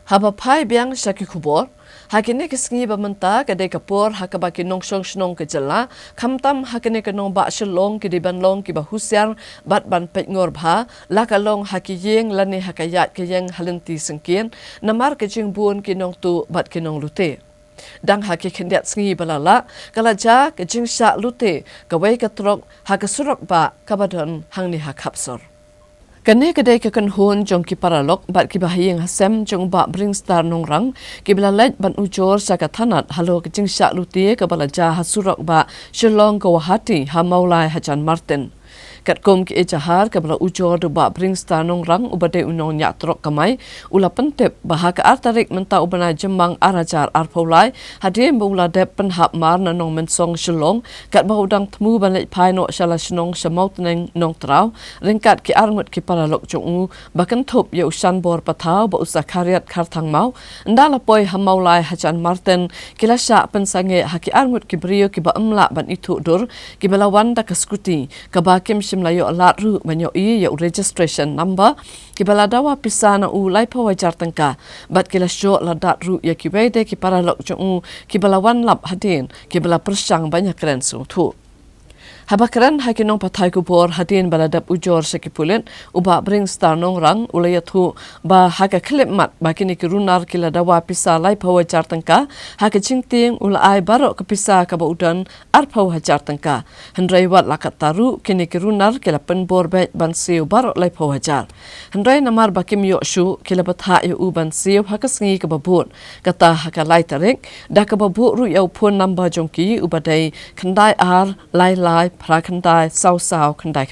Haba pai biang syaki kubor, hakine kesengi bamenta kadai kapor hakabaki nongsong shnong kejala, kamtam hakine kenong ba shalong kidiban long kiba husyar bat ban pet ngor bha, lakalong haki yeng lani hakayat ke yeng halenti sengkien, namar kejing buon kinong tu bat kinong lute. Dang haki kendiat sengi balala, kalaja kejing syak lute, kawai katrok hakasurok ba kabadon hangni hakapsor. Kene kedai kekan hun jong ki paralok bat ki bahayeng hasem jong ba bringstar nongrang ki belalait ban ujor saka thanat halo kejing syak lutie ke balaja hasurok ba Shillong Guwahati ha maulai hajan Martin. Kat kom ki ejahar ke bala ujor do ba bringstar nongrang ubade unong nyak trok kamai ula pentep bahaka artarik menta ubana jembang arajar arpaulai hadir mula dep penhap mar na nong mensong Shillong kat bahudang temu balik pai no shala shnong shamaut neng nong trau ringkat ki arngut ki paralok jong bahkan thop ye usan bor patau ba usa karyat kharthang mau ndala poi hamaulai hajan Martin kilasha pensange haki arngut ki brio ki ba amla ban itu dur ki balawan da kaskuti ka ba kim Melayu alat ru banyo ya registration number ki baladawa pisana u lai pawajar tengka bat kila syo ladat ru ya ki wede ki paralok jong ki balawan lap hadin ki bala persang banyak keren su tu. Habakaran hakinong patay kubor hadin baladap ujor sekipulit uba bringstar nongrang ulayatu ba haka klip mat bakini kirunar kila dawa pisa lai pawajar tengka haka jingting ulai barok kepisa kaba udan ar pawajar tengka hendrai wat lakat taru kini kirunar kila penbor bet ban siu barok lai pawajar hendrai namar bakim yok shu kila batha yu ban siu haka sengi kababut kata haka lai tarik da kababut ru yau pun namba jongki ubadai kendai ar lai pra kendai sau kendai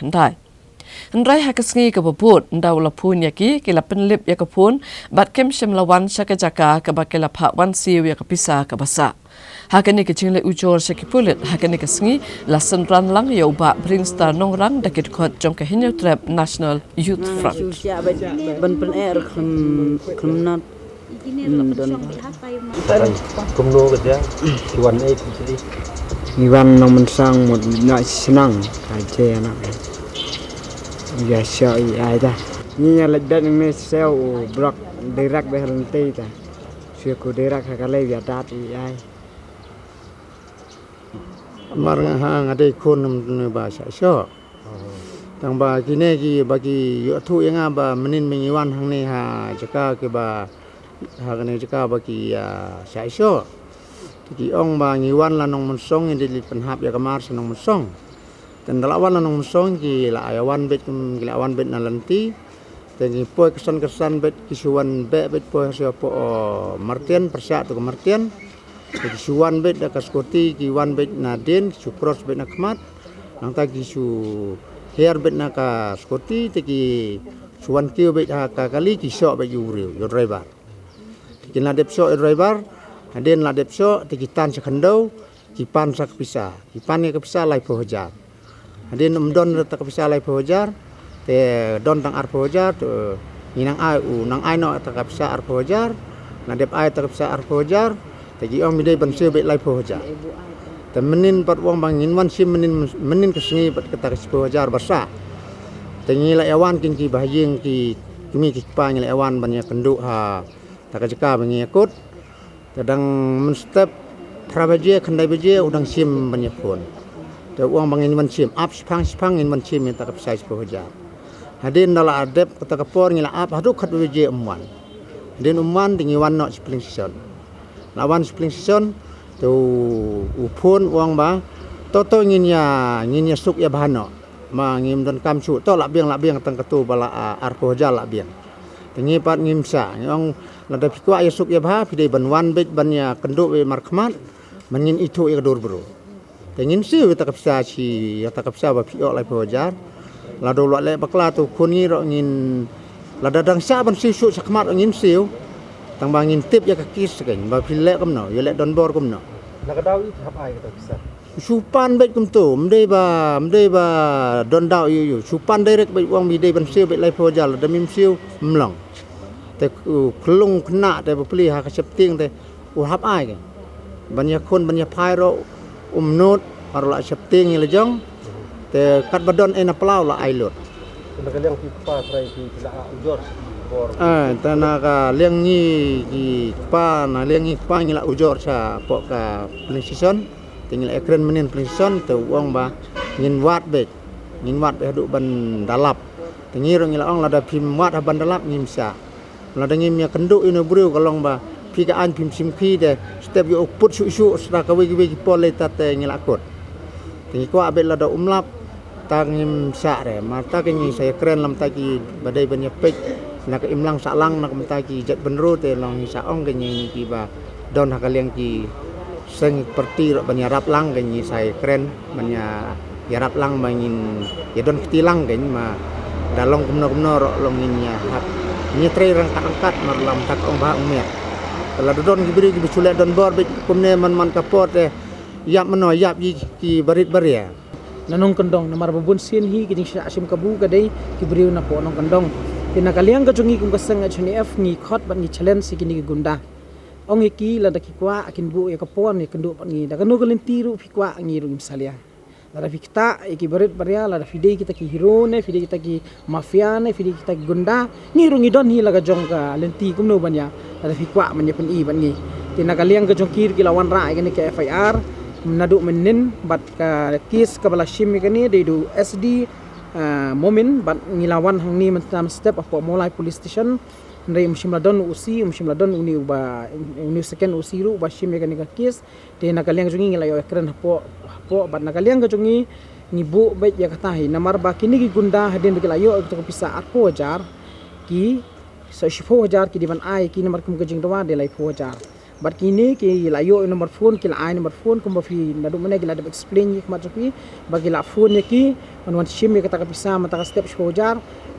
Hendrai hakasngi ke babut ndau lapun yaki kila penlip ya kapun bat kem shemlawan shaka jaka ke bakela pha wan siu ya kapisa ke basa hakani ke jingle ujor shakipulit hakani ke sngi lasan ran lang ya uba bringstar nongrang dakit khot jong ke hinyo trap National Youth Front ban pen er kemnat kumno kerja tuan sini Iwan nang mensang một nại senang kaje anak ya syai ada ni ya ledat ni sel blok derak berhenti ta syukur derak hakale ya dat ai marang hang ada kon bahasa syo tang ba kine ki bagi yo thu yang ba menin mengiwan hang ni ha jaka ke ba ha kene jaka bagi ya syo Tiki ong ba ngiwan la nong mensong yang di penhap ya kamar senong mensong. Dan dalawan la nong mensong ki la ayawan bet ki la awan bet na lanti. Tegi poy kesan-kesan bet kisuan bet poy siapa Martian persyak tu ke Martian. Tegi suwan bet da kaskoti ki wan bet na den kisu cross bet na kemat. Nang ta kisu hair bet na kaskoti tegi suwan kiu bet ha kali kisok bet yuriu yo driver. Tegi na dep sok driver Hadin la depso tikitan sekendau kipan sak pisa kipan ke pisa lai pohajar hadin umdon ta pisa lai pohajar te don tang ar pohajar to ninang ai u nang ai no ta pisa ar pohajar na dep ai ta pisa ar pohajar te gi om midai ban se be lai pohajar te menin pat wong bangin wan sim menin kesengi pat kata pohajar basa te ngila awan kin ki bahayeng ki kimi ki pa ngila awan banyak kenduk ha ta kajaka bangikut kadang menstep prabaje kendai baje udang sim banyak pun. Te uang bangin man sim up spang in man sim yang tak size pohajar. Hadin dala adep kata kapor ngila up hadu khat baje umwan. Hadin umwan dingi wan no spring season. Lawan spring season tu upun uang ba toto nginya suk ya bahano. Ma ngim don kamsu to lak biang tang ketu bala ar pohajar lak biang. Tengi pat ngimsa ngong lada pikwa ya suk ya bah pidai banwan bet bannya kenduk be markmat mangin itu ya dur bro tengin si ta kapsa si ya ta kapsa ba pio lai pojar lado lo le bakla tu kuni ro ngin lada dang sa ban si su sakmat ngin siu tang bangin tip ya kakis kan ba pile kam no ya le don bor kam no nak dau it hap ai ta bisa supan bet kum tu mdei ba don dau yu supan direct bet wang midai ban siu bet lai pojar lada mim siu mlong te kelung kena te beli hak septing te uhap ai ke banyak kon banyak pairo umnut arla septing ile jong te kat badon ena plau la ailot nak yang pipa trai ki la ujor tanah ka liang ni ki pa na liang ni pa ngila ujor sa pok ka precision tinggal ekran menin precision tu uang ba ngin wat be duk ban dalap tingir ngila ong lada pim wat ban dalap ngim sa lada ngim ya kenduk ino bru kalong ba pi ka an pim sim pi de step yo put su sra ka wi pole tate ngila kot tingi ko abel lada umlap tangim sa re mata kenyi saya keren lam taki badai banyak pek nak imlang salang nak mentaki jet benro te long sa ong kenyi ki ba don hakaliang ki seng perti banyak rap lang kenyi saya keren banyak ya rap lang bangin ya don ketilang kenyi ma dalong kumno long in ya hak ni tre rang angkat mar lam tak ong ba umet kalau don gibri gibi sulet don bor be kumne man kapot yap meno yap ki barit baria nanong kendong namar babun sin hi kining sya asim kabu kadai kibriu na po nong kendong tina kaliang kajungi kum kasang achuni f ngi khot ban ngi challenge sikini gunda ong iki la daki kwa akin bu ya kapon ni kendu pan ngi da kanu kalin tiru fi kwa ngi ru misalia la fi kita iki barit baria la fi dei kita ki hero ne fi dei kita ki mafia ne fi dei kita ki gunda ngi ru ngi don hi la ka jong ka lenti kum no ban ya la fi kwa man ya pen i ban ngi tina kaliang kajongkir ki lawan ra ikani ke FIR menaduk menin bat ka kis ka bala shim kani de do SD momen bat ngilawan hang ni mentam step apa mulai police station ndai musim ladon uni ba uni second usi ru ba shim kani ka kis de nakaliang jungi ngila yo ekran hapo bat nakaliang ka jungi ngibu baik ya katahi namar ba kini ki gunda hadin bikila yo to pisa 4000 ki so 4000 ki diban ai ki namar kum ka jing dawa de lai 4000 bat kini ki layo nomor phone ki la nomor phone kum fi nadu mane ki la de explain ki mat pi bagi la phone ki on wan sim ka ta bisa mata step shojar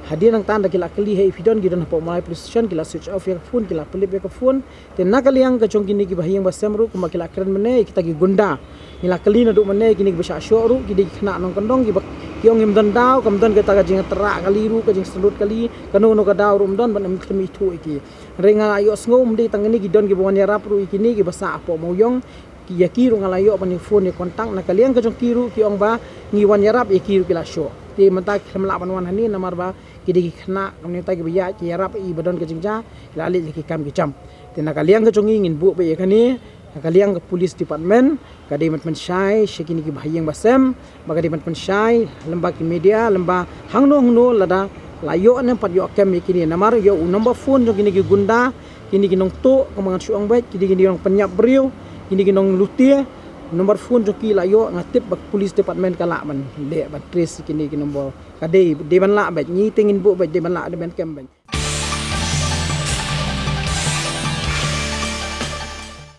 hadir nang tanda ki la kali he fidon gi don po mulai position ki la switch off ya phone ki la pelip ya phone te nakali yang ka chong kini ki bahiyang basamru kum ki la keren mane kita ki gunda ki la kali nadu mane kini ki bisa shoru ki di khna nong kandong ki ong im don daw kam don ka ta jing terak kali ru ka jing selut kali kanu no ka daw rum don ban am kemi thu iki renga ayo ngom di tangani ki don ki bon ya rap ru ikini ki basa apo moyong ki yakiru ngalayo pani phone ni kontak nakaliang ka jong kiru ki ong ba ngiwan yarap yakiru ki la show ti mata khamla banwan hani namar ba ki di khna kamni ta ki biya ki yarap i badon ka jingja la ali ki kam ki cham ti nakaliang ka jong ngin bu be yakani nakaliang ka police department ka di matman shai shikini ki bahiyang basem baga di matman shai lemba ki media lemba hangno lada layo an pat yo kem kini namar yo number phone jong kini ki gunda kini kinong to kamangan suang baik kini kinong penyap beriu kini kinong lutia nomor phone joki layo ngatip bak police department kala man le bat trace kini kinong bo kade de ban la baik ni tingin bu baik de ban la de ban kem baik